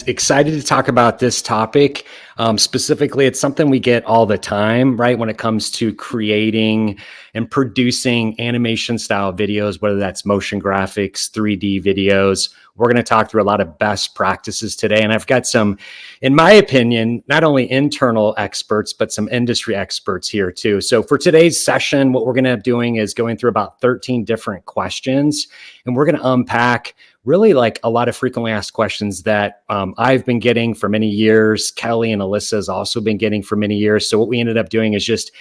Excited to talk about this topic. Specifically, it's something we get all the time, right? When it comes to creating and producing animation style videos, whether that's motion graphics, 3D videos. We're going to talk through a lot of best practices today. And I've got some, in my opinion, not only internal experts, but some industry experts here too. So for today's session, what we're going to be doing is going through about 13 different questions, and we're going to unpack really like a lot of frequently asked questions that I've been getting for many years. Kelly and Alyssa has also been getting for many years. So what we ended up doing is just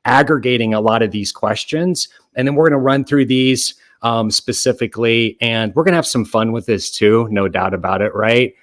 aggregating a lot of these questions, and then we're going to run through these specifically, and we're going to have some fun with this too, no doubt about it, right?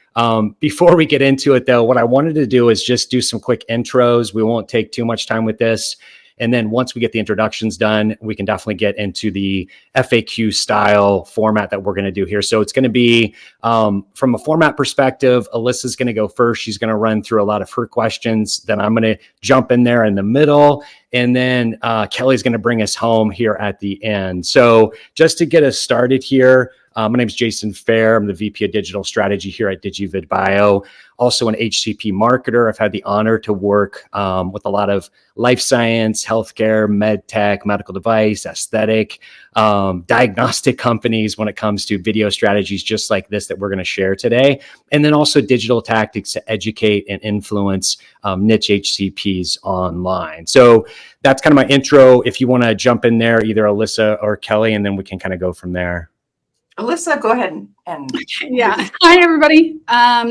Before we get into it though, what I wanted to do is just do some quick intros. We won't take too much time with this. And then once we get the introductions done, we can definitely get into the FAQ style format that we're going to do here. So it's going to be from a format perspective, Alyssa's going to go first. She's going to run through a lot of her questions. Then I'm going to jump in there in the middle. And then Kelly's going to bring us home here at the end. So just to get us started here, my name is Jason Fair. I'm the VP of Digital Strategy here at DigividBio. Also an HCP marketer. I've had the honor to work with a lot of life science, healthcare, med tech, medical device, aesthetic, diagnostic companies when it comes to video strategies just like this that we're going to share today. And then also digital tactics to educate and influence niche HCPs online. So that's kind of my intro. If you want to jump in there, either Alyssa or Kelly, and then we can kind of go from there. Alyssa, go ahead and yeah. Hi, everybody.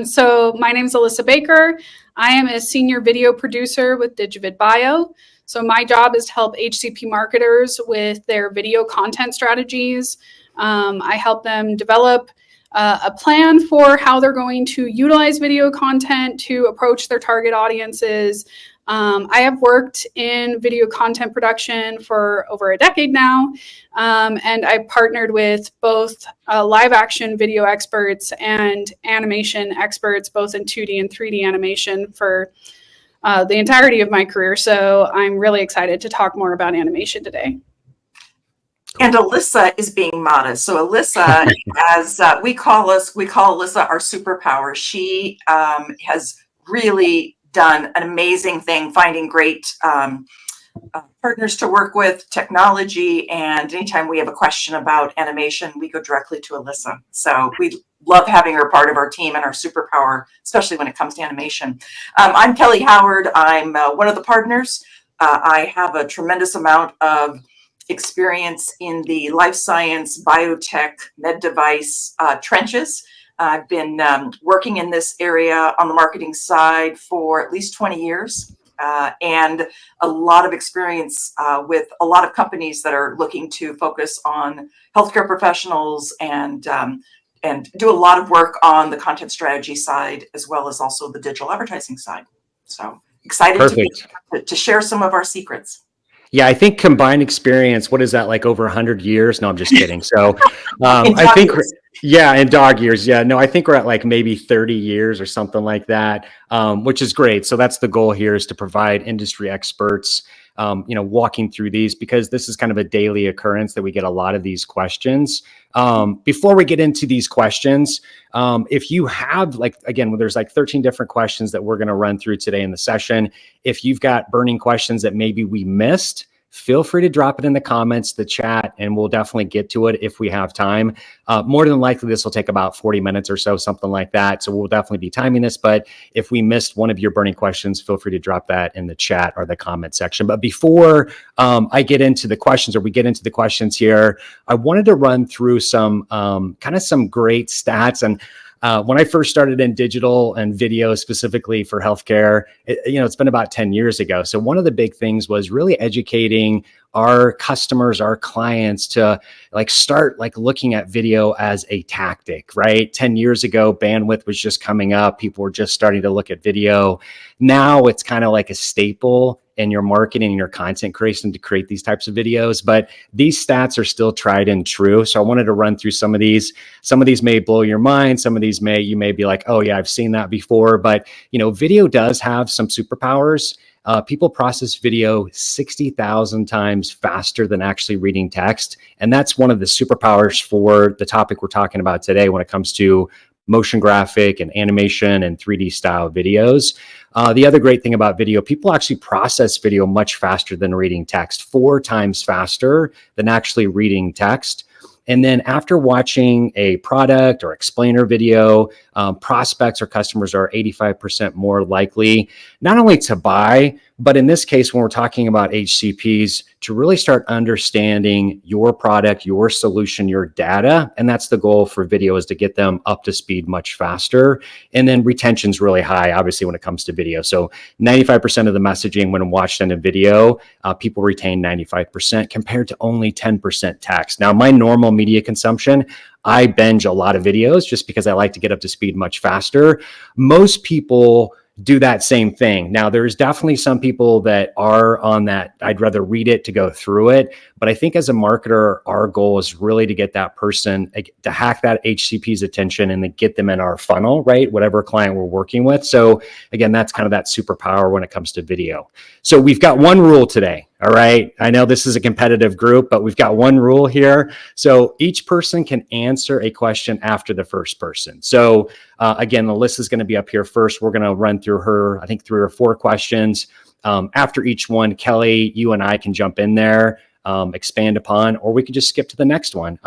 So my name is Alyssa Baker. I am a senior video producer with DigividBio. So my job is to help HCP marketers with their video content strategies. I help them develop a plan for how they're going to utilize video content to approach their target audiences. I have worked in video content production for over a decade now, and I've partnered with both live action video experts and animation experts, both in 2D and 3D animation for the entirety of my career. So I'm really excited to talk more about animation today. And Alyssa is being modest. So Alyssa, as we call Alyssa our superpower. She has really done an amazing thing, finding great partners to work with, technology, and anytime we have a question about animation, we go directly to Alyssa. So we love having her part of our team and our superpower, especially when it comes to animation. I'm Kelly Howard. I'm one of the partners. I have a tremendous amount of experience in the life science, biotech, med device trenches. I've been working in this area on the marketing side for at least 20 years and a lot of experience with a lot of companies that are looking to focus on healthcare professionals and do a lot of work on the content strategy side, as well as also the digital advertising side. So excited to share some of our secrets. Yeah, I think combined experience, what is that, like over 100 years? No, I'm just kidding. So I think, yeah, in dog years. Yeah, no, I think we're at like maybe 30 years or something like that, which is great. So that's the goal here, is to provide industry experts, walking through these, because this is kind of a daily occurrence that we get a lot of these questions. Before we get into these questions, if you have again, there's like 13 different questions that we're going to run through today in the session. If you've got burning questions that maybe we missed, feel free to drop it in the comments, the chat, and we'll definitely get to it if we have time. More than likely, this will take about 40 minutes or so, something like that. So we'll definitely be timing this. But if we missed one of your burning questions, feel free to drop that in the chat or the comment section. But before I get into the questions, or we get into the questions here, I wanted to run through some some great stats. And when I first started in digital and video, specifically for healthcare, it's been about 10 years ago. So one of the big things was really educating our customers, our clients, to start looking at video as a tactic, right? 10 years ago, bandwidth was just coming up. People were just starting to look at video. Now it's kind of like a staple in your marketing and your content creation to create these types of videos. But these stats are still tried and true. So I wanted to run through some of these. Some of these may blow your mind. Some of these you may be like, oh yeah, I've seen that before. But video does have some superpowers. People process video 60,000 times faster than actually reading text. And that's one of the superpowers for the topic we're talking about today when it comes to motion graphic and animation and 3D style videos. The other great thing about video, people actually process video much faster than reading text, 4 times faster than actually reading text. And then after watching a product or explainer video, prospects or customers are 85% more likely not only to buy, but in this case, when we're talking about HCPs, to really start understanding your product, your solution, your data. And that's the goal for video, is to get them up to speed much faster. And then retention's really high, obviously, when it comes to video. So 95% of the messaging when watched in a video, people retain 95% compared to only 10% text. Now, my normal media consumption, I binge a lot of videos just because I like to get up to speed much faster. Most people do that same thing. Now, there's definitely some people that are on that, I'd rather read it to go through it. But I think as a marketer, our goal is really to get that person, to hack that HCP's attention and then get them in our funnel, right? Whatever client we're working with. So again, that's kind of that superpower when it comes to video. So we've got one rule today. All right. I know this is a competitive group, but we've got one rule here. So each person can answer a question after the first person. So again, Alyssa's going to be up here first. We're going to run through her, I think 3 or 4 questions. After each one, Kelly, you and I can jump in there, expand upon, or we could just skip to the next one.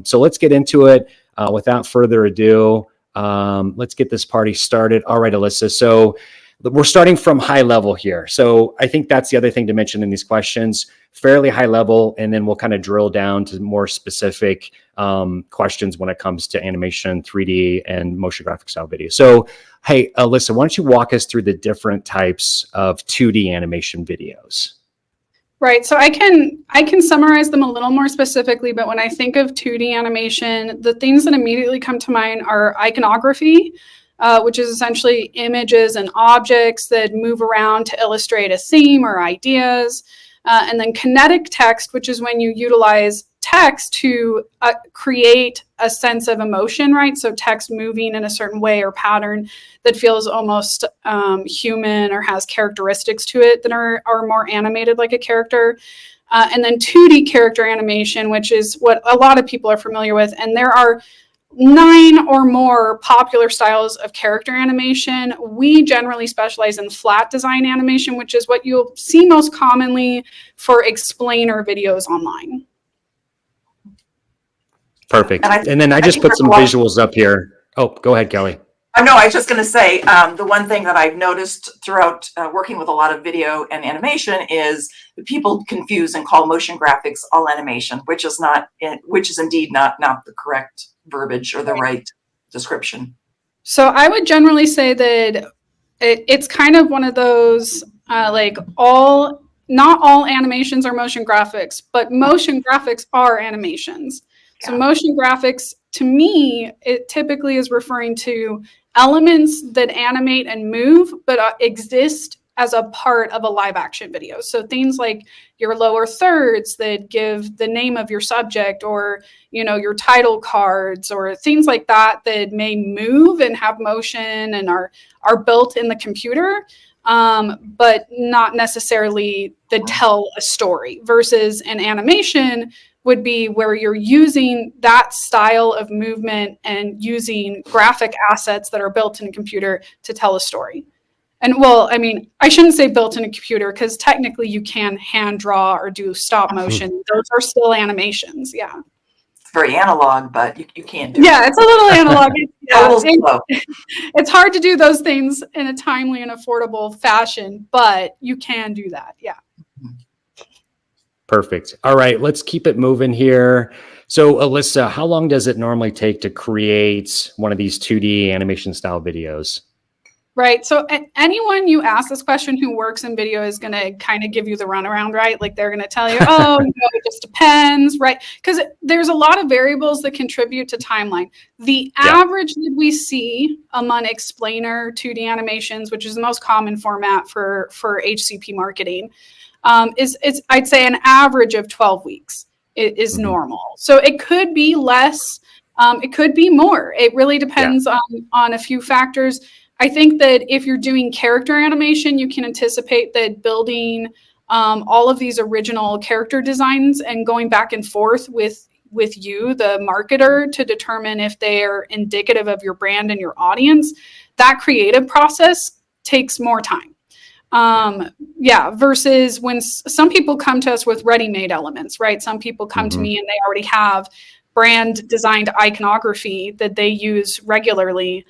So let's get into it without further ado. Let's get this party started. All right, Alyssa. So we're starting from high level here. So I think that's the other thing to mention in these questions, fairly high level, and then we'll kind of drill down to more specific questions when it comes to animation, 3D, and motion graphic style video. So, hey, Alyssa, why don't you walk us through the different types of 2D animation videos? Right. So I can summarize them a little more specifically, but when I think of 2D animation, the things that immediately come to mind are iconography, which is essentially images and objects that move around to illustrate a theme or ideas. And then kinetic text, which is when you utilize text to create a sense of emotion, right? So text moving in a certain way or pattern that feels almost human or has characteristics to it that are more animated like a character. And then 2D character animation, which is what a lot of people are familiar with. And there are 9 or more popular styles of character animation. We generally specialize in flat design animation, which is what you'll see most commonly for explainer videos online. Perfect. And then I just put some visuals up here. Oh, go ahead, Kelly. No, I was just going to say, the one thing that I've noticed throughout working with a lot of video and animation is that people confuse and call motion graphics all animation, which is indeed not the correct verbiage or the right description. So I would generally say that it's kind of one of those not all animations are motion graphics, but motion graphics are animations. Yeah. So motion graphics, to me, it typically is referring to elements that animate and move, but exist as a part of a live action video. So things like your lower thirds that give the name of your subject, or, your title cards, or things like that may move and have motion and are built in the computer, but not necessarily that tell a story, versus an animation would be where you're using that style of movement and using graphic assets that are built in a computer to tell a story. And I shouldn't say built in a computer, because technically you can hand draw or do stop motion. Those are still animations. Yeah. It's very analog, but you can't do it. Yeah, it's a little analog. Slow. It's hard to do those things in a timely and affordable fashion, but you can do that. Yeah. Perfect. All right, let's keep it moving here. So Alyssa, how long does it normally take to create one of these 2D animation style videos? Right. So anyone you ask this question who works in video is going to kind of give you the runaround, right? Like they're going to tell you, it just depends, right? Because there's a lot of variables that contribute to timeline. The average that we see among explainer 2D animations, which is the most common format for HCP marketing, is I'd say an average of 12 weeks is normal. So it could be less, it could be more. It really depends on a few factors. I think that if you're doing character animation, you can anticipate that building all of these original character designs and going back and forth with with you, the marketer, to determine if they're indicative of your brand and your audience, that creative process takes more time. Versus when some people come to us with ready-made elements, right? Some people come to me and they already have brand designed iconography that they use regularly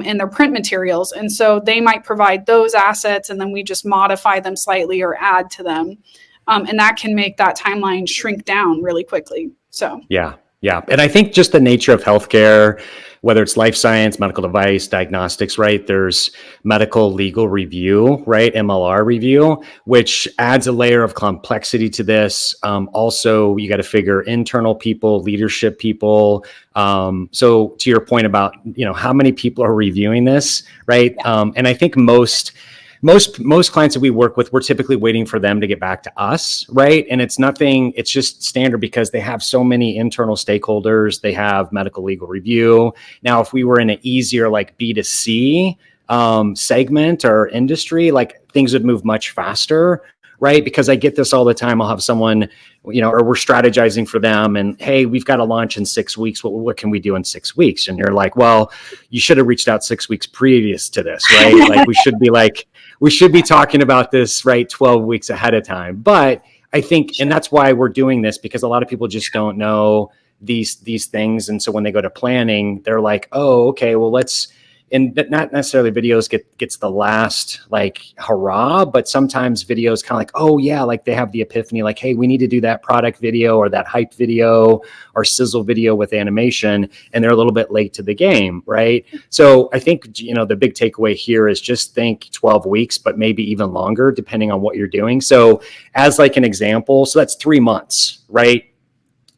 in their print materials. And so they might provide those assets and then we just modify them slightly or add to them. And that can make that timeline shrink down really quickly. So, yeah. And I think just the nature of healthcare, whether it's life science, medical device, diagnostics, right? There's medical legal review, right? MLR review, which adds a layer of complexity to this. Also, you got to figure internal people, leadership people. So to your point about, how many people are reviewing this, right? Yeah. And I think most clients that we work with, we're typically waiting for them to get back to us, right? And it's just standard because they have so many internal stakeholders. They have medical legal review. Now, if we were in an easier like B2C segment or industry, like things would move much faster, right? Because I get this all the time. I'll have someone, or we're strategizing for them and, hey, we've got to launch in 6 weeks. What can we do in 6 weeks? And you're like, well, you should have reached out 6 weeks previous to this, right? Like we should be talking about this, right, 12 weeks ahead of time. But I think, and that's why we're doing this, because a lot of people just don't know these things. And so when they go to planning, they're like, oh, okay, well, and not necessarily videos gets the last like hurrah, but sometimes videos kind of like, oh yeah, like they have the epiphany, like, hey, we need to do that product video or that hype video or sizzle video with animation, and they're a little bit late to the game, right? So I think, the big takeaway here is just think 12 weeks, but maybe even longer, depending on what you're doing. So as like an example, so that's 3 months, right?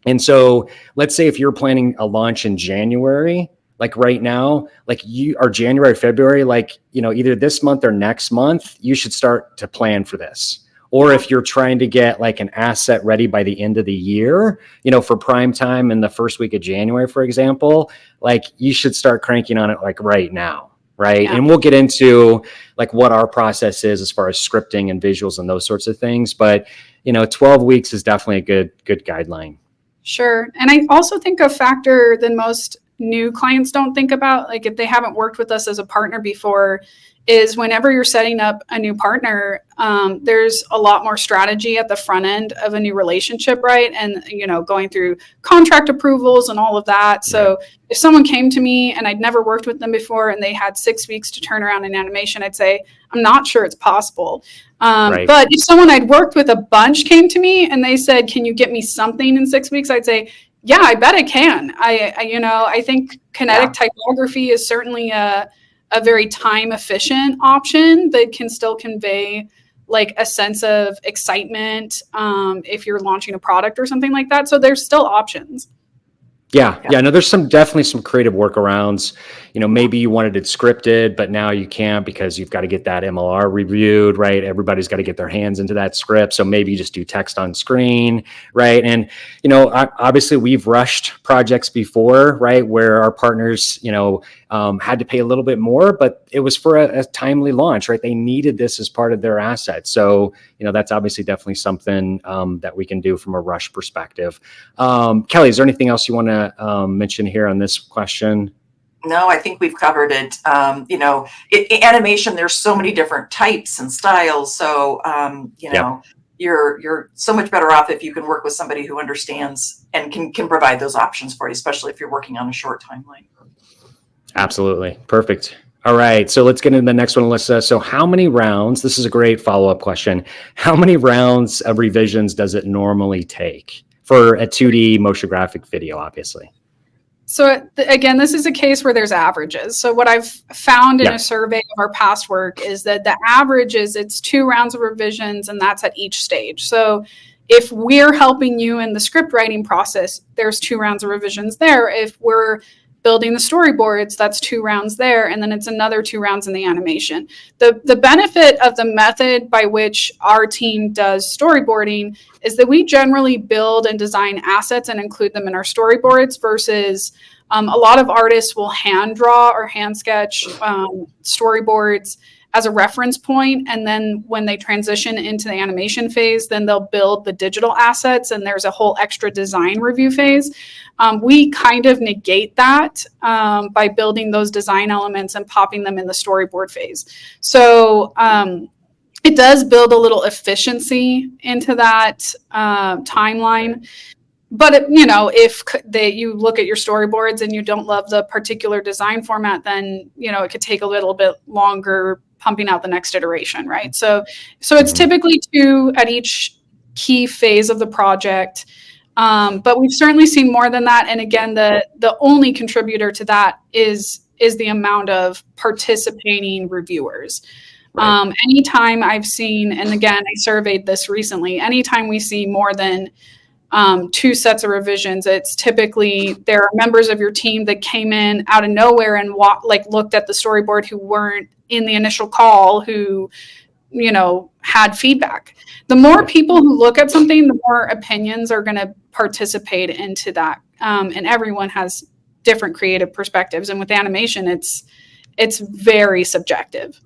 And so let's say if you're planning a launch in January, like right now, like you are January, February, like, either this month or next month, you should start to plan for this. Or if you're trying to get like an asset ready by the end of the year, for prime time in the first week of January, for example, like you should start cranking on it like right now. Right. Yeah. And we'll get into like what our process is as far as scripting and visuals and those sorts of things. But, 12 weeks is definitely a good guideline. Sure. And I also think a factor that most new clients don't think about, like if they haven't worked with us as a partner before, is whenever you're setting up a new partner, there's a lot more strategy at the front end of a new relationship, right? And, going through contract approvals and all of that. So if someone came to me and I'd never worked with them before and they had 6 weeks to turn around an animation, I'd say, I'm not sure it's possible. But if someone I'd worked with a bunch came to me and they said, can you get me something in 6 weeks? I'd say, yeah, I bet I can. I think kinetic typography is certainly a very time efficient option that can still convey like a sense of excitement if you're launching a product or something like that. So there's still options. Yeah. No, there's definitely some creative workarounds. Maybe you wanted it scripted, but now you can't because you've got to get that MLR reviewed, right? Everybody's got to get their hands into that script. So maybe you just do text on screen, right? And, obviously we've rushed projects before, right? Where our partners, had to pay a little bit more, but it was for a timely launch, right? They needed this as part of their asset. So, that's obviously definitely something that we can do from a rush perspective. Kelly, is there anything else you want to mention here on this question? No, I think we've covered it. Animation, there's so many different types and styles. So, you're so much better off if you can work with somebody who understands and can provide those options for you, especially if you're working on a short timeline. Absolutely. Perfect. All right. So let's get into the next one, Alyssa. So how many rounds, this is a great follow-up question. How many rounds of revisions does it normally take for a 2D motion graphic video, obviously? So again, this is a case where there's averages. So what I've found in a survey of our past work is that the average is it's 2 rounds of revisions, and that's at each stage. So if we're helping you in the script writing process, there's 2 rounds of revisions there. If we're building the storyboards, that's 2 rounds there, and then it's another 2 rounds in the animation. The benefit of the method by which our team does storyboarding is that we generally build and design assets and include them in our storyboards versus A lot of artists will hand draw or hand sketch storyboards as a reference point, and then when they transition into the animation phase, then they'll build the digital assets, and there's a whole extra design review phase. We kind of negate that by building those design elements and popping them in the storyboard phase. So it does build a little efficiency into that timeline. But if you look at your storyboards and you don't love the particular design format, then it could take a little bit longer pumping out the next iteration, right? So it's typically 2 at each key phase of the project, but we've certainly seen more than that. And again, the only contributor to that is the amount of participating reviewers. Right. Anytime I've seen, and again, I surveyed this recently, anytime we see more than 2 sets of revisions, it's typically there are members of your team that came in out of nowhere and looked at the storyboard who weren't in the initial call, who had feedback. The more people who look at something, the more opinions are going to participate into that, and everyone has different creative perspectives. And with animation, it's very subjective.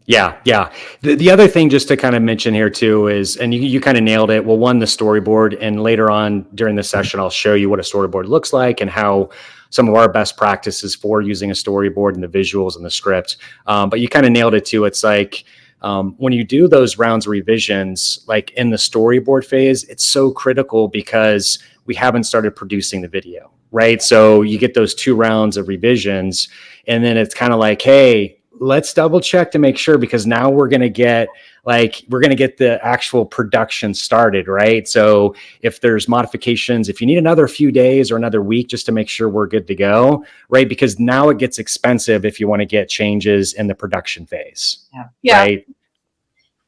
Yeah. The other thing just to kind of mention here too is, and you kind of nailed it. Well, one, the storyboard, and later on during the session, I'll show you what a storyboard looks like and how some of our best practices for using a storyboard and the visuals and the script. But you kind of nailed it too. It's like when you do those rounds of revisions, like in the storyboard phase, it's so critical because we haven't started producing the video, right? So you get those 2 rounds of revisions, and then it's kind of like, hey, let's double check to make sure, because now we're going to get the actual production started, right? So if there's modifications, if you need another few days or another week just to make sure we're good to go, right? Because now it gets expensive if you want to get changes in the production phase. Yeah. Right?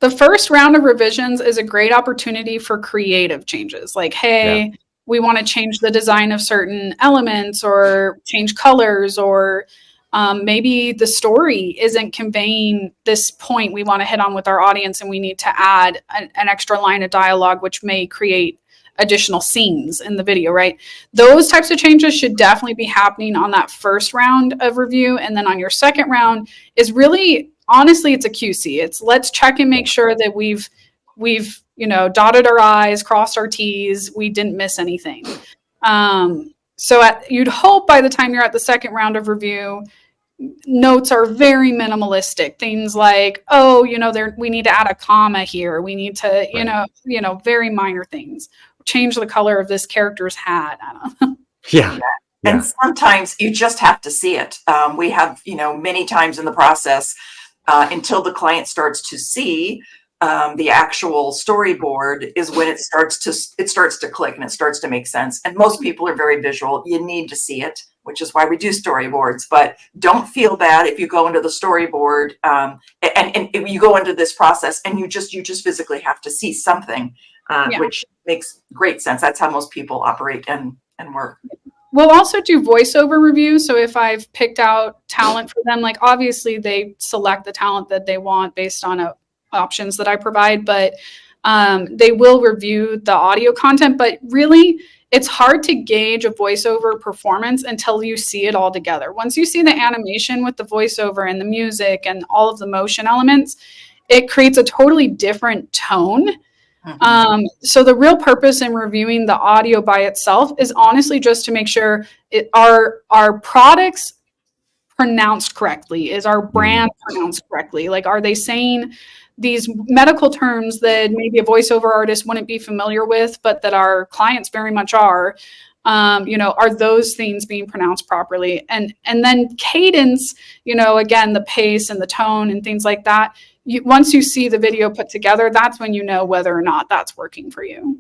The first round of revisions is a great opportunity for creative changes. Like, hey, we want to change the design of certain elements or change colors, or maybe the story isn't conveying this point we want to hit on with our audience, and we need to add an extra line of dialogue, which may create additional scenes in the video, right? Those types of changes should definitely be happening on that first round of review. And then on your second round is really, honestly, it's a QC. It's let's check and make sure that we've dotted our I's, crossed our T's, we didn't miss anything. You'd hope by the time you're at the second round of review, notes are very minimalistic. Things like, we need to add a comma here. We need to, very minor things. Change the color of this character's hat. I don't know. Yeah. And sometimes you just have to see it. We have, many times in the process, until the client starts to see the actual storyboard is when it starts to click and it starts to make sense. And most people are very visual. You need to see it, which is why we do storyboards. But don't feel bad if you go into the storyboard and if you go into this process and you just physically have to see something, which makes great sense. That's how most people operate and work. We'll also do voiceover reviews. So if I've picked out talent for them, like obviously they select the talent that they want based on options that I provide, but they will review the audio content. But really, it's hard to gauge a voiceover performance until you see it all together. Once you see the animation with the voiceover and the music and all of the motion elements, it creates a totally different tone. So the real purpose in reviewing the audio by itself is honestly just to make sure our products pronounced correctly. Is our brand pronounced correctly? Like, are they saying these medical terms that maybe a voiceover artist wouldn't be familiar with, but that our clients very much are? Are those things being pronounced properly? And then cadence, again, the pace and the tone and things like that. Once you see the video put together, that's when you know whether or not that's working for you.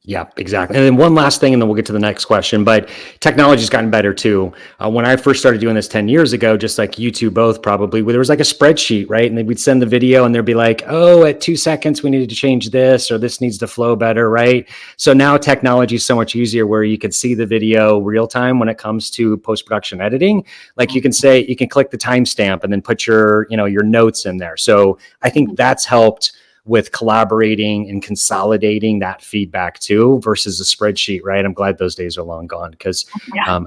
Yeah, exactly. And then one last thing, and then we'll get to the next question, but technology's gotten better too. When I first started doing this 10 years ago, just like you two both probably, there was like a spreadsheet, right? And then we'd send the video and there'd be like, oh, at 2 seconds, we needed to change this, or this needs to flow better, right? So now technology is so much easier where you could see the video real time when it comes to post-production editing. Like you can click the timestamp and then put your notes in there. So I think that's helped with collaborating and consolidating that feedback too, versus a spreadsheet, right? I'm glad those days are long gone, because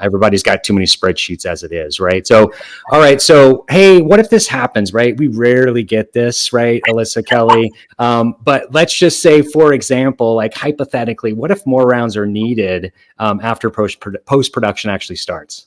everybody's got too many spreadsheets as it is, right? So, all right. So, hey, what if this happens, right? We rarely get this, right, Alyssa, Kelly? But let's just say, for example, like hypothetically, what if more rounds are needed after post-production actually starts?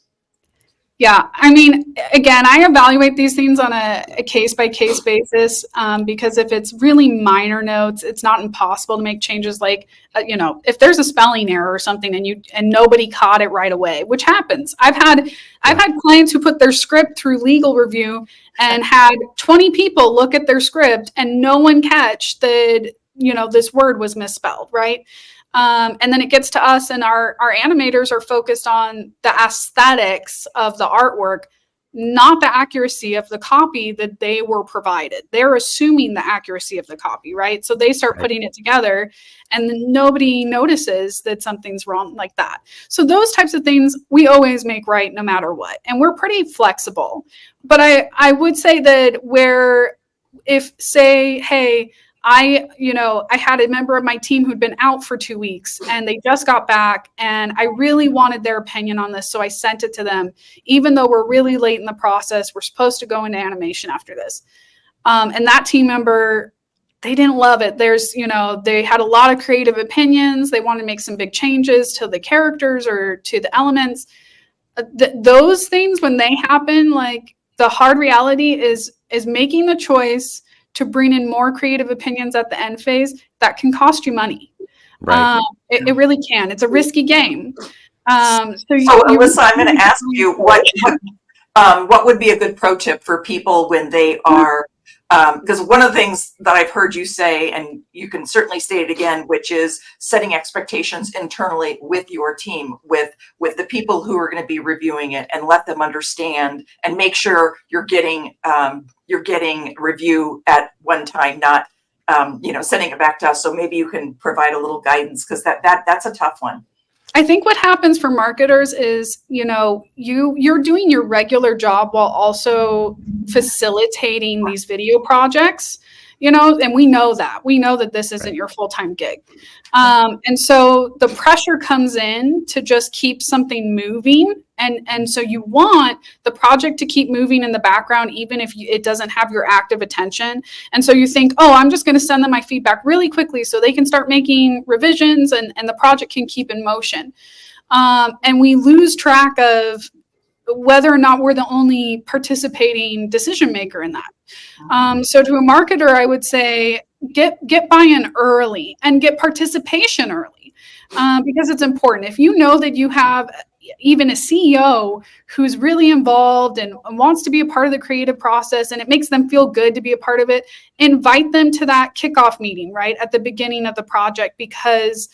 Yeah, I mean, again, I evaluate these things on a case-by-case basis, because if it's really minor notes, it's not impossible to make changes. Like, if there's a spelling error or something and nobody caught it right away, which happens. I've had clients who put their script through legal review and had 20 people look at their script and no one catch that, this word was misspelled, right? And then it gets to us, and our animators are focused on the aesthetics of the artwork, not the accuracy of the copy that they were provided. They're assuming the accuracy of the copy, right? So they start putting it together, and then nobody notices that something's wrong like that. So those types of things we always make right no matter what. And we're pretty flexible. But I would say that if say, hey, I had a member of my team who'd been out for 2 weeks and they just got back, and I really wanted their opinion on this. So I sent it to them, even though we're really late in the process. We're supposed to go into animation after this. And that team member, they didn't love it. They had a lot of creative opinions. They wanted to make some big changes to the characters or to the elements. Those things, when they happen, like, the hard reality is making the choice to bring in more creative opinions at the end phase. That can cost you money. Right. It really can. It's a risky game. Alyssa, I'm going to ask you what would be a good pro tip for people when they are, because one of the things that I've heard you say, and you can certainly state it again, which is setting expectations internally with your team, with the people who are going to be reviewing it, and let them understand and make sure you're getting review at one time, not sending it back to us. So maybe you can provide a little guidance, because that's a tough one. I think what happens for marketers is, you're doing your regular job while also facilitating these video projects, and we know that this isn't your full-time gig. And so the pressure comes in to just keep something moving. And so you want the project to keep moving in the background, even if it doesn't have your active attention. And so you think, I'm just going to send them my feedback really quickly so they can start making revisions and the project can keep in motion. And we lose track of whether or not we're the only participating decision maker in that. So to a marketer, I would say get buy-in early and get participation early, because it's important. If you know that you have even a CEO who's really involved and wants to be a part of the creative process, and it makes them feel good to be a part of it, invite them to that kickoff meeting right at the beginning of the project, because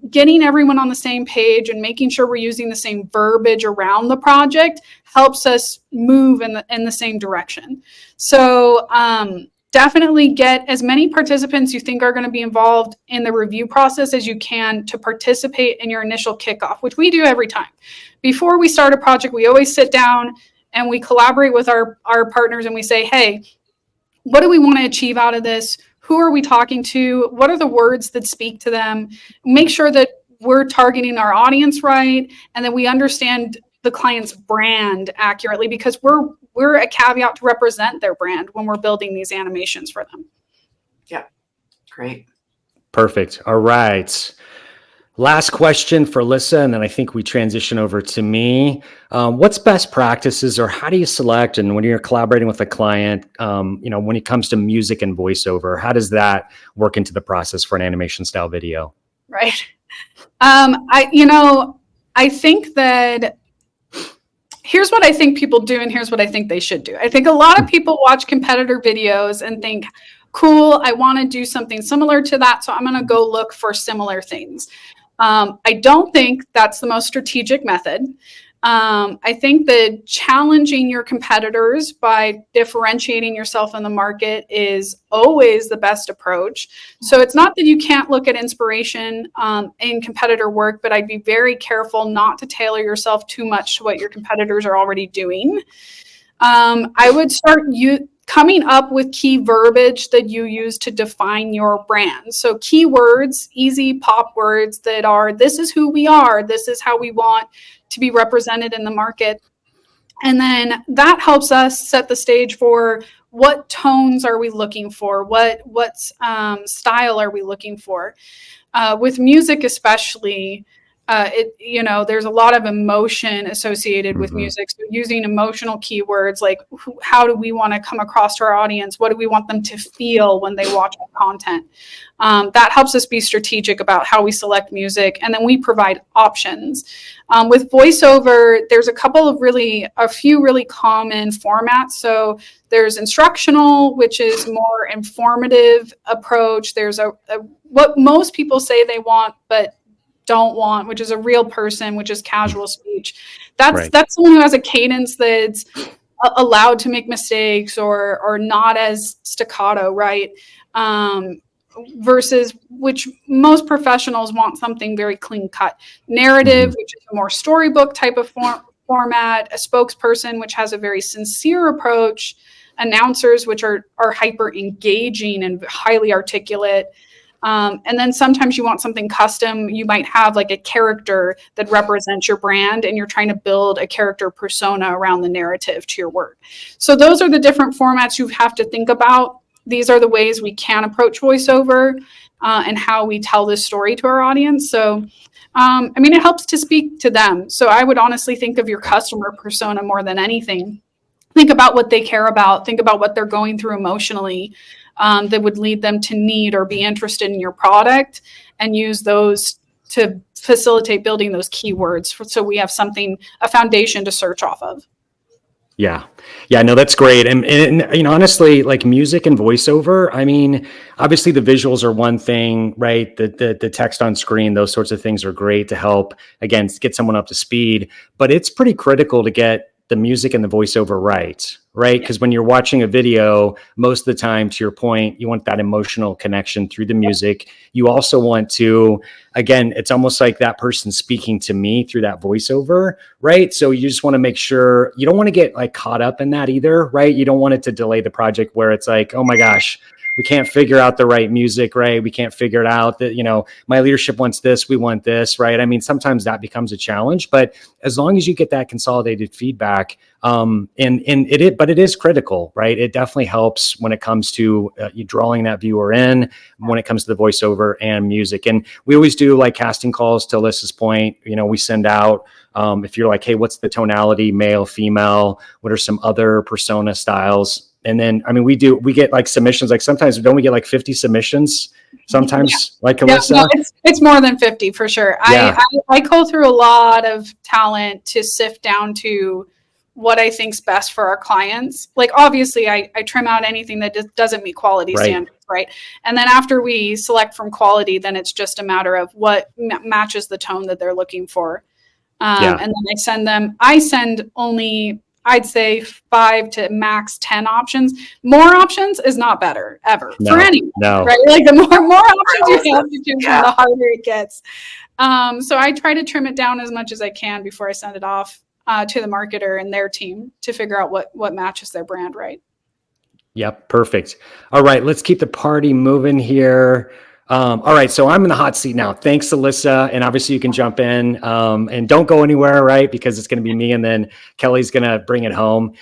getting everyone on the same page and making sure we're using the same verbiage around the project helps us move in the same direction. So definitely get as many participants you think are going to be involved in the review process as you can to participate in your initial kickoff, which we do every time. Before we start a project, we always sit down and we collaborate with our partners, and we say, hey, what do we want to achieve out of this? Who are we talking to? What are the words that speak to them? Make sure that we're targeting our audience right, and that we understand the client's brand accurately, because we're a caveat to represent their brand when we're building these animations for them. Yeah, great. Perfect. All right. Last question for Alyssa, and then I think we transition over to me. What's best practices, or how do you select, and when you're collaborating with a client, when it comes to music and voiceover, how does that work into the process for an animation style video? Right. I think that here's what I think people do, and here's what I think they should do. I think a lot of people watch competitor videos and think, cool, I want to do something similar to that, so I'm going to go look for similar things. I don't think that's the most strategic method. I think that challenging your competitors by differentiating yourself in the market is always the best approach. So it's not that you can't look at inspiration in competitor work, but I'd be very careful not to tailor yourself too much to what your competitors are already doing. I would start coming up with key verbiage that you use to define your brand. So keywords, easy pop words that are, this is who we are, this is how we want to be represented in the market. And then that helps us set the stage for what tones are we looking for, what style are we looking for. With music especially, there's a lot of emotion associated with music. So using emotional keywords like how do we want to come across to our audience? What do we want them to feel when they watch our content? That helps us be strategic about how we select music. And then we provide options. With voiceover, there's a few really common formats. So there's instructional, which is more informative approach. There's what most people say they want, but don't want, which is a real person, which is casual speech. That's someone who has a cadence that's allowed to make mistakes or not as staccato, right? Versus which most professionals want something very clean cut. Narrative, which is a more storybook type of format. A spokesperson, which has a very sincere approach. Announcers, which are hyper engaging and highly articulate. And then sometimes you want something custom. You might have like a character that represents your brand and you're trying to build a character persona around the narrative to your work. So those are the different formats you have to think about. These are the ways we can approach voiceover and how we tell this story to our audience. So, it helps to speak to them. So I would honestly think of your customer persona more than anything. Think about what they care about. Think about what they're going through emotionally. That would lead them to need or be interested in your product, and use those to facilitate building those keywords so we have a foundation to search off of. Yeah. No, that's great. And honestly, like music and voiceover, obviously the visuals are one thing, right? The text on screen, those sorts of things are great to help, again, get someone up to speed, but it's pretty critical to get the music and the voiceover right? Because when you're watching a video, most of the time, to your point, you want that emotional connection through the music. You also want to, again, it's almost like that person speaking to me through that voiceover, right? So you just want to make sure you don't want to get like caught up in that either, right? You don't want it to delay the project where it's like, oh my gosh, we can't figure out the right music, right? We can't figure it out that, my leadership wants this, we want this, right? Sometimes that becomes a challenge, but as long as you get that consolidated feedback, but it is critical, right? It definitely helps when it comes to you drawing that viewer in, when it comes to the voiceover and music. And we always do like casting calls, to Alyssa's point. We send out, if you're like, hey, what's the tonality, male, female? What are some other persona styles? And then, we get like submissions, like sometimes don't we get like 50 submissions sometimes, like Alyssa? No, it's more than 50 for sure. Yeah. I go through a lot of talent to sift down to what I think's best for our clients. Like obviously I trim out anything that doesn't meet quality standards, right? And then after we select from quality, then it's just a matter of what matches the tone that they're looking for. And then I send only, I'd say 5 to max 10 options. More options is not better ever for anyone, right? Like the more options you have to choose from, the harder it gets. So I try to trim it down as much as I can before I send it off to the marketer and their team to figure out what matches their brand, right? Yep, perfect. All right, let's keep the party moving here. All right, so I'm in the hot seat now. Thanks, Alyssa. And obviously you can jump in and don't go anywhere, right? Because it's going to be me and then Kelly's going to bring it home.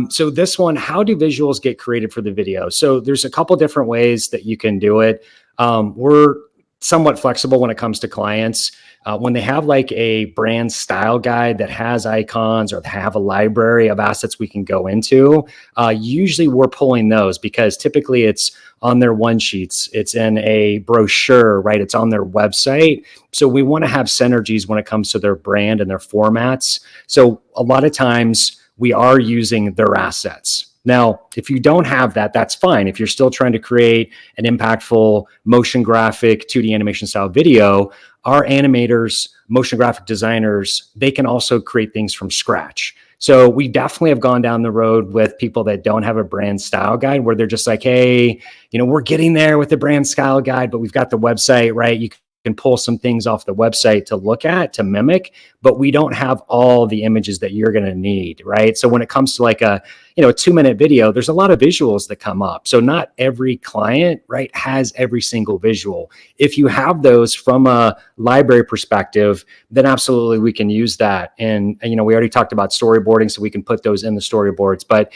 So this one, how do visuals get created for the video? So there's a couple different ways that you can do it. We're somewhat flexible when it comes to clients. When they have like a brand style guide that has icons or have a library of assets we can go into, usually we're pulling those because typically it's on their one sheets, it's in a brochure, right? It's on their website. So we want to have synergies when it comes to their brand and their formats. So a lot of times we are using their assets. Now, if you don't have that, that's fine. If you're still trying to create an impactful motion graphic 2D animation style video, our animators, motion graphic designers, they can also create things from scratch. So we definitely have gone down the road with people that don't have a brand style guide where they're just like, hey, we're getting there with the brand style guide, but we've got the website, right? You can pull some things off the website to look at, to mimic, but we don't have all the images that you're going to need, right? So when it comes to like a, a 2-minute video, there's a lot of visuals that come up. So not every client, right, has every single visual. If you have those from a library perspective, then absolutely we can use that. And we already talked about storyboarding, so we can put those in the storyboards. But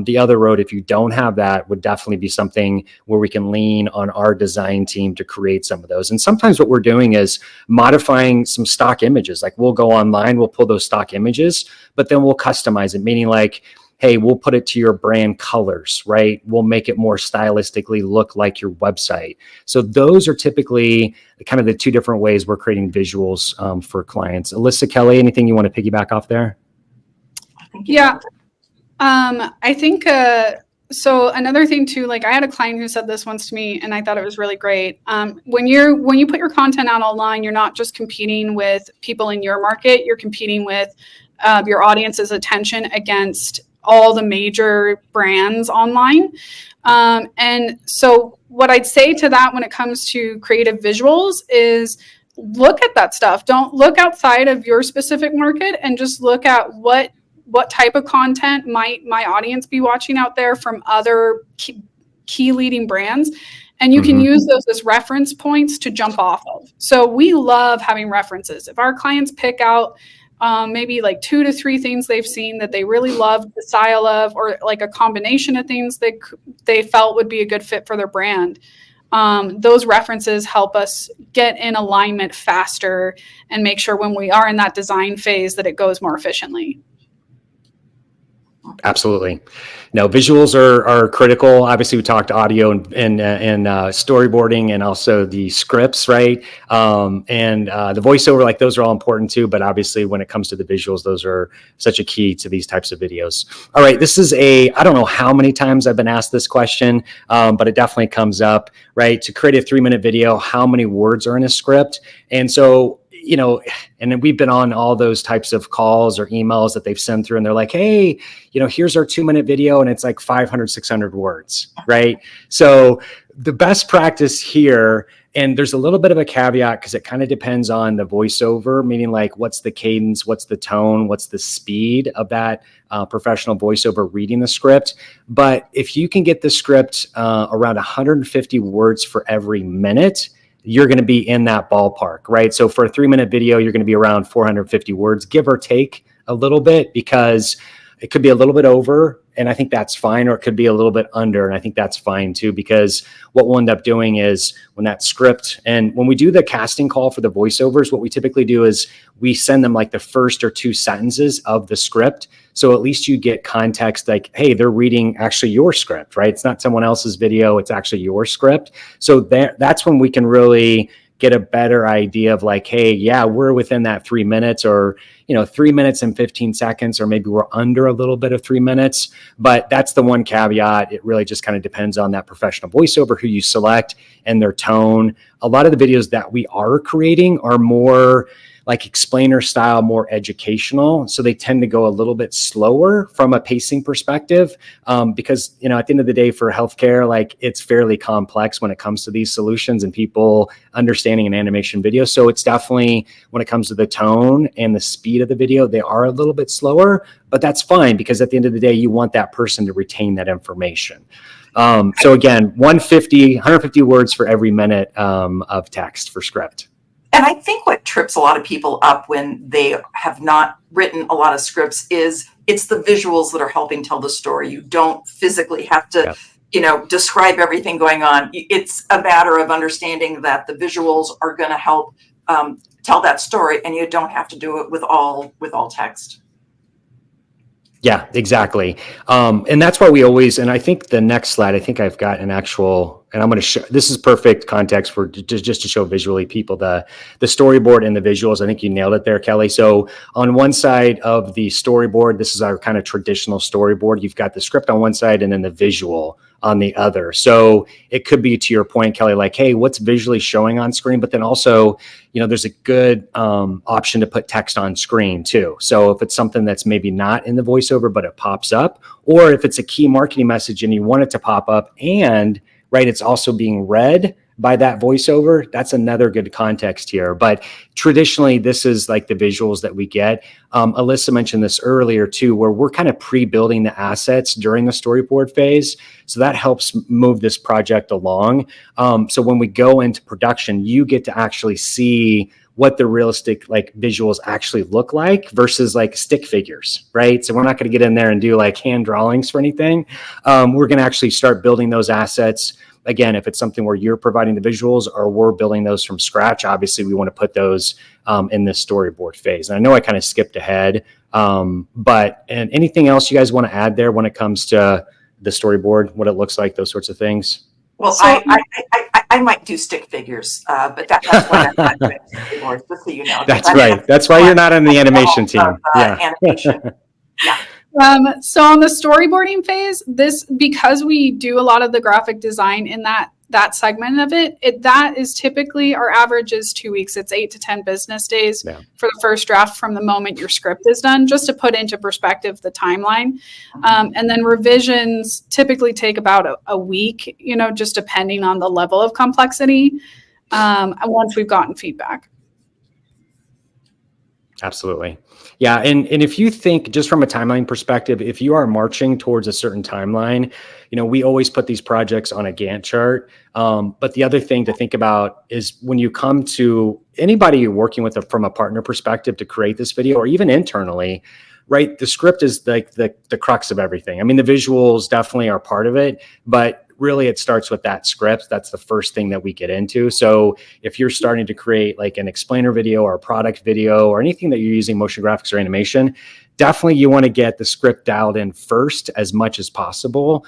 the other road, if you don't have that, would definitely be something where we can lean on our design team to create some of those. And sometimes what we're doing is modifying some stock images. Like we'll go online, we'll pull those stock images, but then we'll customize it, meaning like, hey, we'll put it to your brand colors, right? We'll make it more stylistically look like your website. So those are typically kind of the two different ways we're creating visuals for clients. Alyssa, Kelly, anything you want to piggyback off there? Yeah. I think, so another thing too, like I had a client who said this once to me and I thought it was really great. When you put your content out online, you're not just competing with people in your market, you're competing with your audience's attention against all the major brands online. And so what I'd say to that when it comes to creative visuals is look at that stuff. Don't look outside of your specific market and just look at what type of content might my audience be watching out there from other key leading brands. And you can use those as reference points to jump off of. So we love having references. If our clients pick out maybe like 2 to 3 things they've seen that they really love the style of, or like a combination of things they felt would be a good fit for their brand. Those references help us get in alignment faster and make sure when we are in that design phase that it goes more efficiently. Absolutely. No, visuals are critical. Obviously, we talked audio and storyboarding and also the scripts, right? And the voiceover, like those are all important too. But obviously, when it comes to the visuals, those are such a key to these types of videos. All right, this is I don't know how many times I've been asked this question, but it definitely comes up, right? To create a 3-minute video, how many words are in a script? And so, and then we've been on all those types of calls or emails that they've sent through and they're like, hey, here's our 2-minute video and it's like 500, 600 words, right? So the best practice here, and there's a little bit of a caveat because it kind of depends on the voiceover, meaning like what's the cadence, what's the tone, what's the speed of that professional voiceover reading the script. But if you can get the script around 150 words for every minute, you're going to be in that ballpark, right? So for a 3-minute video, you're going to be around 450 words, give or take a little bit, because it could be a little bit over, and I think that's fine, or it could be a little bit under, and I think that's fine too, because what we'll end up doing is when that script, and when we do the casting call for the voiceovers, what we typically do is we send them like the first or 2 sentences of the script. So at least you get context, like, hey, they're reading actually your script, right? It's not someone else's video, it's actually your script. So that's when we can really get a better idea of like, hey, yeah, we're within that 3 minutes, or 3 minutes and 15 seconds, or maybe we're under a little bit of 3 minutes. But that's the one caveat. It really just kind of depends on that professional voiceover, who you select, and their tone. A lot of the videos that we are creating are more like explainer style, more educational. So they tend to go a little bit slower from a pacing perspective, because, at the end of the day for healthcare, like it's fairly complex when it comes to these solutions and people understanding an animation video. So it's definitely, when it comes to the tone and the speed of the video, they are a little bit slower, but that's fine, because at the end of the day, you want that person to retain that information. So again, 150 words for every minute of text for script. And I think what trips a lot of people up when they have not written a lot of scripts is it's the visuals that are helping tell the story. You don't physically have to, describe everything going on. It's a matter of understanding that the visuals are going to help tell that story, and you don't have to do it with all text. Yeah, exactly. And that's why we always, and I think the next slide, I think I've got an actual, and I'm going to show, this is perfect context for just to show visually people the storyboard and the visuals. I think you nailed it there, Kelly. So on one side of the storyboard, this is our kind of traditional storyboard. You've got the script on one side and then the visual on the other. So it could be, to your point, Kelly, like, hey, what's visually showing on screen? But then also, there's a good option to put text on screen too. So if it's something that's maybe not in the voiceover, but it pops up, or if it's a key marketing message and you want it to pop up and, right, it's also being read by that voiceover, that's another good context here. But traditionally, this is like the visuals that we get. Alyssa mentioned this earlier too, where we're kind of pre-building the assets during the storyboard phase. So that helps move this project along. So when we go into production, you get to actually see what the realistic like visuals actually look like versus like stick figures, right? So we're not going to get in there and do like hand drawings for anything. We're going to actually start building those assets. Again, if it's something where you're providing the visuals or we're building those from scratch, obviously we want to put those in this storyboard phase. And I know I kind of skipped ahead, but and anything else you guys want to add there when it comes to the storyboard, what it looks like, those sorts of things? Well, So- I might do stick figures, but that's why I'm not doing storyboards, just so you know. That's right. That's why you're not on the animation team. Yeah. Animation. So on the storyboarding phase, because we do a lot of the graphic design in that segment of it, that is typically our average is 2 weeks. It's 8 to 10 business days for the first draft from the moment your script is done, just to put into perspective the timeline. And then revisions typically take about a week, just depending on the level of complexity, once we've gotten feedback. Absolutely. Yeah. And if you think just from a timeline perspective, if you are marching towards a certain timeline, we always put these projects on a Gantt chart. But the other thing to think about is when you come to anybody you're working with from a partner perspective to create this video or even internally, right? The script is like the crux of everything. I mean, the visuals definitely are part of it, but really it starts with that script. That's the first thing that we get into. So if you're starting to create like an explainer video or a product video or anything that you're using motion graphics or animation, definitely you want to get the script dialed in first as much as possible.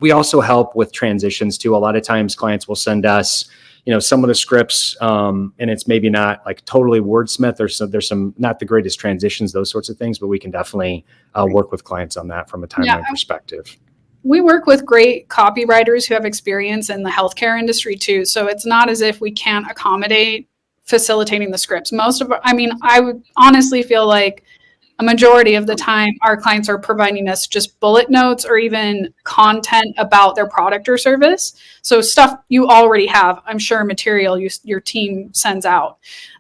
We also help with transitions too. A lot of times clients will send us some of the scripts, and it's maybe not like totally wordsmith, or there's some not the greatest transitions, those sorts of things, but we can definitely work with clients on that from a timeline perspective. We work with great copywriters who have experience in the healthcare industry too. So it's not as if we can't accommodate facilitating the scripts. I would honestly feel like a majority of the time our clients are providing us just bullet notes or even content about their product or service. So stuff you already have, I'm sure material your team sends out,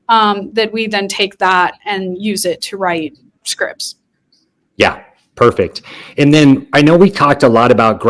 that we then take that and use it to write scripts. Yeah. Perfect. And then I know we talked a lot about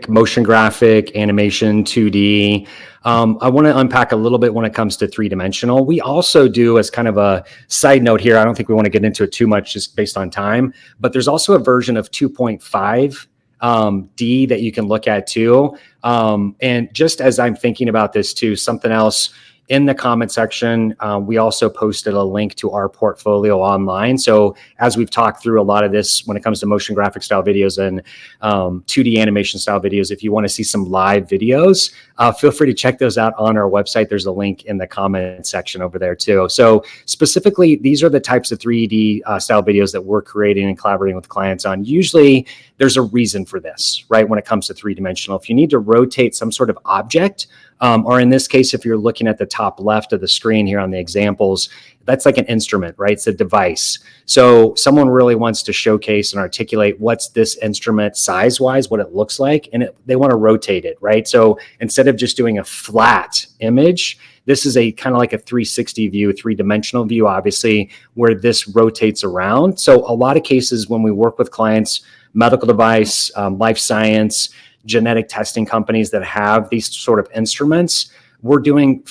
motion graphic, animation, 2D. I want to unpack a little bit when it comes to 3-dimensional. We also do, as kind of a side note here, I don't think we want to get into it too much just based on time, but there's also a version of 2.5 D that you can look at too. And just as I'm thinking about this too, something else in the comment section, we also posted a link to our portfolio online. So as we've talked through a lot of this, when it comes to motion graphic style videos and 2D animation style videos, if you want to see some live videos, feel free to check those out on our website. There's a link in the comment section over there too. So specifically, these are the types of 3D style videos that we're creating and collaborating with clients on. Usually there's a reason for this, right? When it comes to 3-dimensional, if you need to rotate some sort of object, or in this case, if you're looking at the top left of the screen here on the examples, that's like an instrument, right? It's a device. So someone really wants to showcase and articulate what's this instrument size-wise, what it looks like, and they want to rotate it, right? So instead of just doing a flat image, this is a kind of like a 360 view, 3-dimensional view, obviously, where this rotates around. So a lot of cases when we work with clients, medical device, life science, genetic testing companies that have these sort of instruments, we're doing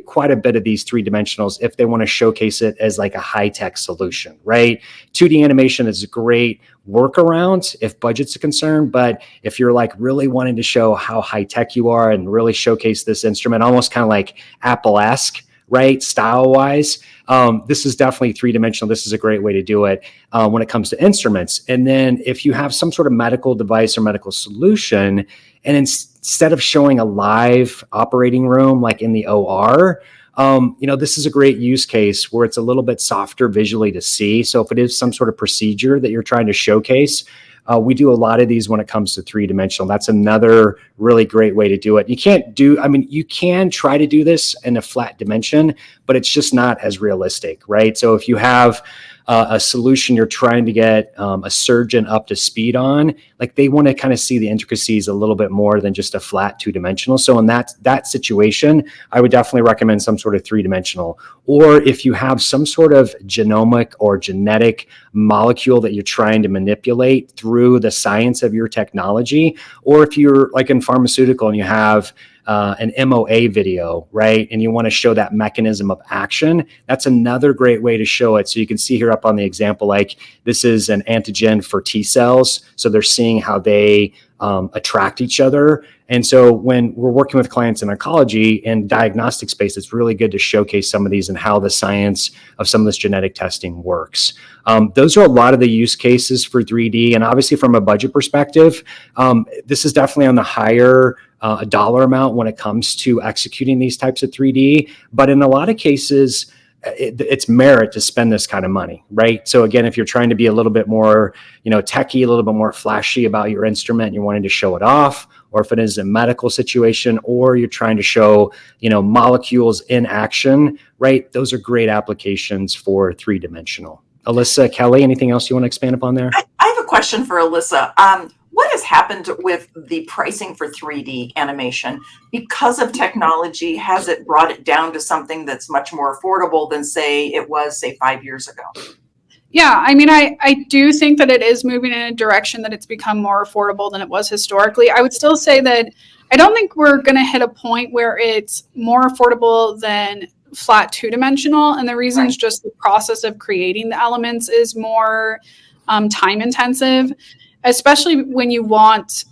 quite a bit of these 3-dimensionals if they want to showcase it as like a high-tech solution, right? 2D animation is a great workaround if budget's a concern, but if you're like really wanting to show how high-tech you are and really showcase this instrument, almost kind of like Apple-esque, right? Style-wise, this is definitely 3-dimensional. This is a great way to do it when it comes to instruments. And then if you have some sort of medical device or medical solution, and instead of showing a live operating room like in the OR, this is a great use case where it's a little bit softer visually to see. So if it is some sort of procedure that you're trying to showcase, we do a lot of these when it comes to 3-dimensional. That's another really great way to do it. You can try to do this in a flat dimension, but it's just not as realistic, right? So if you have a solution you're trying to get a surgeon up to speed on, like they want to kind of see the intricacies a little bit more than just a flat 2-dimensional. So in that situation, I would definitely recommend some sort of 3-dimensional. Or if you have some sort of genomic or genetic molecule that you're trying to manipulate through the science of your technology, or if you're like in pharmaceutical and you have an MOA video, right? And you want to show that mechanism of action, that's another great way to show it. So you can see here up on the example, like this is an antigen for T cells. So they're seeing how they attract each other. And so when we're working with clients in oncology and diagnostic space, it's really good to showcase some of these and how the science of some of this genetic testing works. Those are a lot of the use cases for 3D. And obviously from a budget perspective, this is definitely on the higher a dollar amount when it comes to executing these types of 3D. But in a lot of cases, it's merit to spend this kind of money, right? So again, if you're trying to be a little bit more, techie, a little bit more flashy about your instrument, and you're wanting to show it off, or if it is a medical situation, or you're trying to show, molecules in action, right? Those are great applications for 3-dimensional. Alyssa, Kelly, anything else you want to expand upon there? I have a question for Alyssa. What has happened with the pricing for 3D animation? Because of technology, has it brought it down to something that's much more affordable than it was 5 years ago? Yeah, I mean, I do think that it is moving in a direction that it's become more affordable than it was historically. I would still say that I don't think we're going to hit a point where it's more affordable than flat 2-dimensional. And the reason is just the process of creating the elements is more time intensive, especially when you want,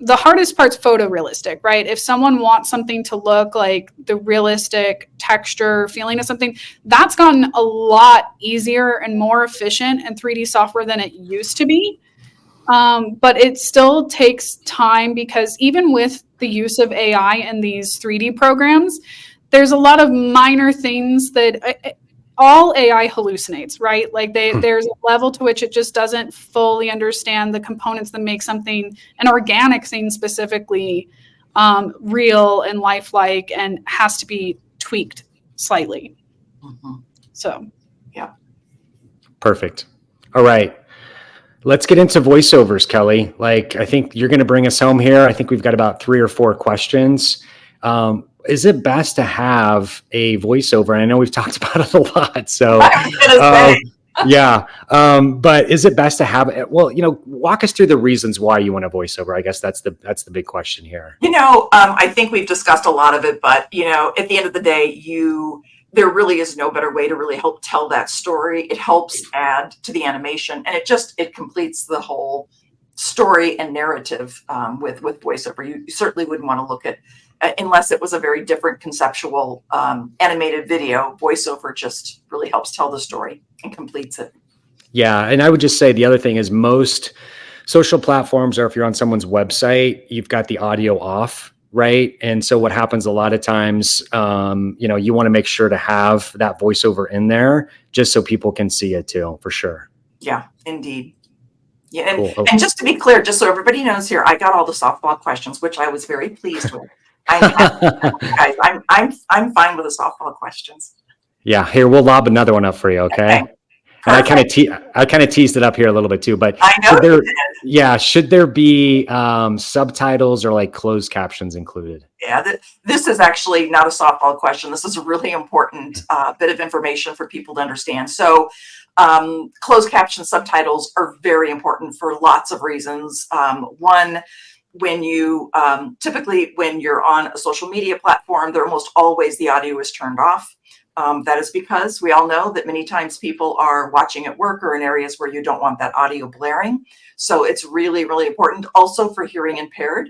the hardest part's photorealistic, right? If someone wants something to look like the realistic texture feeling of something, that's gotten a lot easier and more efficient in 3D software than it used to be. But it still takes time because even with the use of AI in these 3D programs, there's a lot of minor things that all AI hallucinates, right? Like there's a level to which it just doesn't fully understand the components that make something, an organic thing specifically, real and lifelike, and has to be tweaked slightly. Mm-hmm. So, yeah. Perfect. All right. Let's get into voiceovers, Kelly. I think you're going to bring us home here. I think we've got about 3 or 4 questions. Is it best to have a voiceover? And I know we've talked about it a lot. So, yeah. But is it best to have it? Well, walk us through the reasons why you want a voiceover. I guess that's the big question here. I think we've discussed a lot of it, but at the end of the day, there really is no better way to really help tell that story. It helps add to the animation, and it completes the whole story and narrative with voiceover. You certainly wouldn't want to look at, unless it was a very different conceptual animated video. Voiceover just really helps tell the story and completes it. Yeah, and I would just say the other thing is most social platforms, or if you're on someone's website, you've got the audio off, right? And so what happens a lot of times, you want to make sure to have that voiceover in there just so people can see it too, for sure. Yeah, indeed. Yeah, and, Cool. and just to be clear, just so everybody knows here, I got all the softball questions, which I was very pleased with. I'm fine with the softball questions. Yeah, here we'll lob another one up for you, okay? And I kind of teased it up here a little bit too, but I know should there be subtitles or closed captions included? Yeah, this is actually not a softball question. This is a really important bit of information for people to understand. So closed caption subtitles are very important for lots of reasons. One, when you typically when you're on a social media platform, there almost always the audio is turned off. That is because we all know that many times people are watching at work or in areas where you don't want that audio blaring. So it's really, really important. Also for hearing impaired,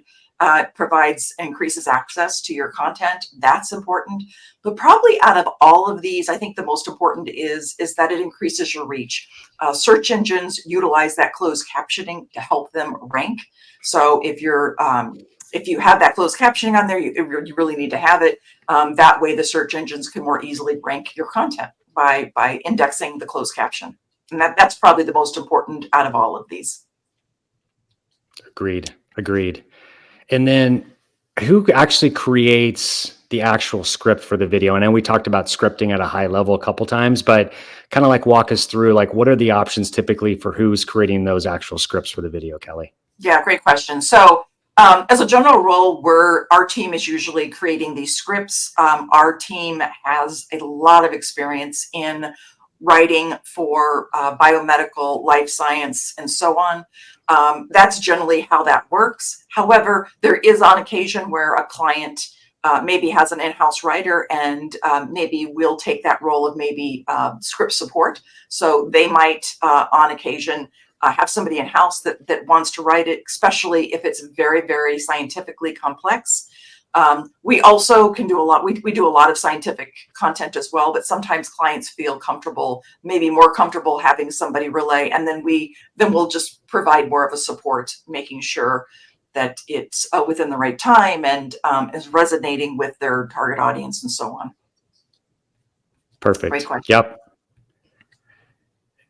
increases access to your content. That's important. But probably out of all of these, I think the most important is that it increases your reach. Search engines utilize that closed captioning to help them rank. So if you have that closed captioning on there, you really need to have it. That way the search engines can more easily rank your content by indexing the closed caption. And that's probably the most important out of all of these. Agreed. And then who actually creates the actual script for the video? And then we talked about scripting at a high level a couple times, but kind of like walk us through like what are the options typically for who's creating those actual scripts for the video, Kelly? Yeah, great question. So as a general rule, our team is usually creating these scripts. Our team has a lot of experience in writing for biomedical, life science, and so on. That's generally how that works. However, there is on occasion where a client maybe has an in-house writer and maybe we'll take that role of maybe script support. So they might on occasion have somebody in-house that wants to write it, especially if it's very, very scientifically complex. We also can do a lot. We do a lot of scientific content as well, but sometimes clients feel comfortable, maybe more comfortable having somebody relay, and then we'll just provide more of a support, making sure that it's within the right time and is resonating with their target audience and so on. Perfect. Great question. Yep.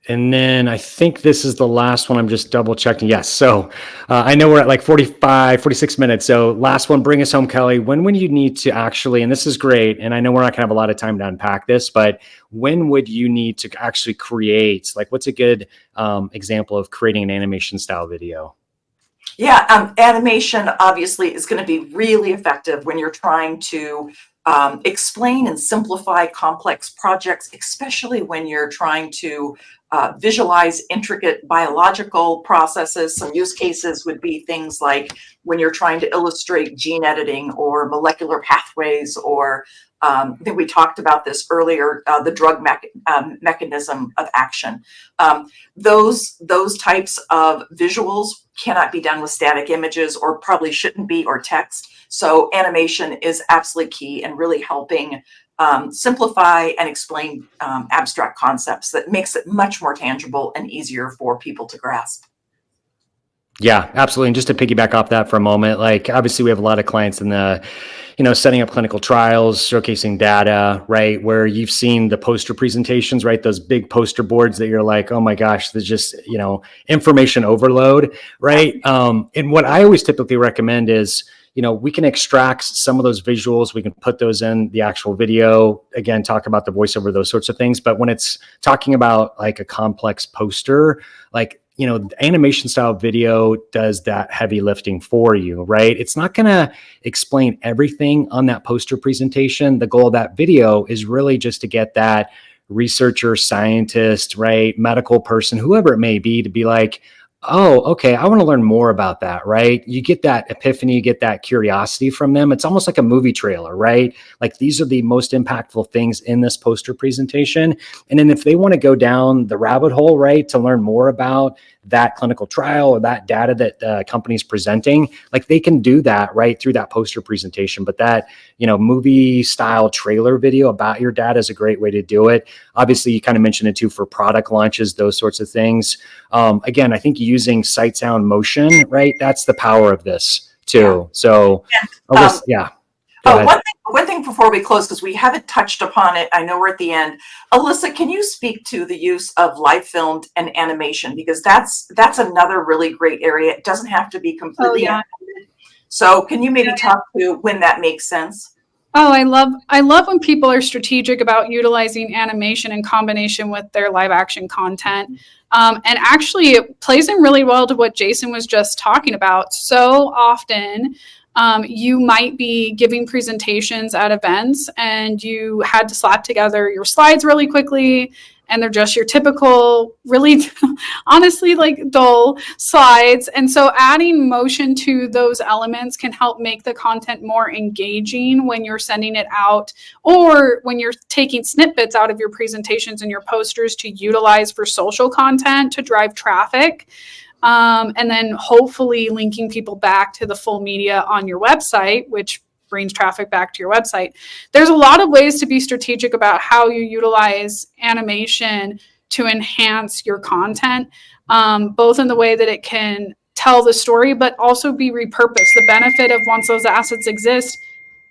And then I think this is the last one. I'm just double checking. Yes. So I know we're at like 46 minutes. So last one, bring us home, Kelly. When you need to actually, and this is great, and I know we're not gonna have a lot of time to unpack this, but when would you need to actually create, like what's a good example of creating an animation style video? Yeah, animation obviously is going to be really effective when you're trying to explain and simplify complex projects, especially when you're trying to visualize intricate biological processes. Some use cases would be things like when you're trying to illustrate gene editing or molecular pathways, or I think we talked about this earlier, the drug mechanism of action. Those types of visuals cannot be done with static images, or probably shouldn't be, or text. So animation is absolutely key in really helping simplify and explain abstract concepts. That makes it much more tangible and easier for people to grasp. Yeah, absolutely. And just to piggyback off that for a moment, like obviously we have a lot of clients in the, setting up clinical trials, showcasing data, right? Where you've seen the poster presentations, right? Those big poster boards that you're like, oh my gosh, there's just, information overload, right? And what I always typically recommend is, we can extract some of those visuals. We can put those in the actual video, again, talk about the voiceover, those sorts of things. But when it's talking about like a complex poster, like, animation style video does that heavy lifting for you, right? It's not going to explain everything on that poster presentation. The goal of that video is really just to get that researcher, scientist, right? Medical person, whoever it may be, to be like, oh, okay, I want to learn more about that, right? You get that epiphany, you get that curiosity from them. It's almost like a movie trailer, right? Like these are the most impactful things in this poster presentation. And then if they want to go down the rabbit hole, right, to learn more about that clinical trial or that data that the company's presenting, like they can do that right through that poster presentation. But that, movie style trailer video about your data is a great way to do it. Obviously, you kind of mentioned it too for product launches, those sorts of things. Again, I think using sight, sound, motion, right? That's the power of this too. So, yeah. One thing before we close, because we haven't touched upon it, I know we're at the end. Alyssa, can you speak to the use of live filmed and animation? Because that's another really great area. It doesn't have to be completely animated. So can you maybe talk to when that makes sense? Oh, I love when people are strategic about utilizing animation in combination with their live action content. And actually it plays in really well to what Jason was just talking about. So often you might be giving presentations at events and you had to slap together your slides really quickly, and they're just your typical, really, honestly, like dull slides. And so adding motion to those elements can help make the content more engaging when you're sending it out, or when you're taking snippets out of your presentations and your posters to utilize for social content to drive traffic. And then hopefully linking people back to the full media on your website, which brings traffic back to your website. There's a lot of ways to be strategic about how you utilize animation to enhance your content, both in the way that it can tell the story, but also be repurposed. The benefit of once those assets exist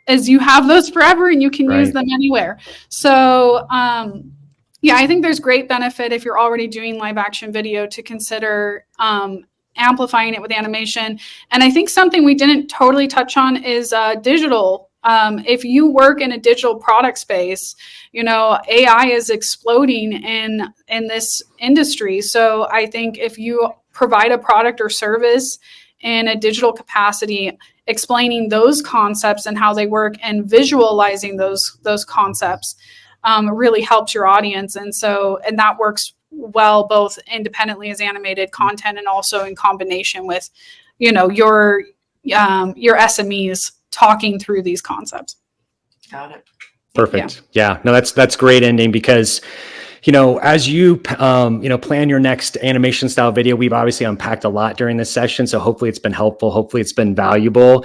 is you have those forever and you can use them anywhere. So, yeah, I think there's great benefit if you're already doing live action video to consider amplifying it with animation. And I think something we didn't totally touch on is digital If you work in a digital product space, you know, AI is exploding in this industry. So I think if you provide a product or service in a digital capacity, explaining those concepts and how they work and visualizing those concepts really helps your audience. And that works well both independently as animated content and also in combination with, you know, your SMEs talking through these concepts. Got it. Perfect. Yeah. No, that's great ending, because, you know, as you, plan your next animation style video, we've obviously unpacked a lot during this session. So hopefully it's been helpful. Hopefully it's been valuable.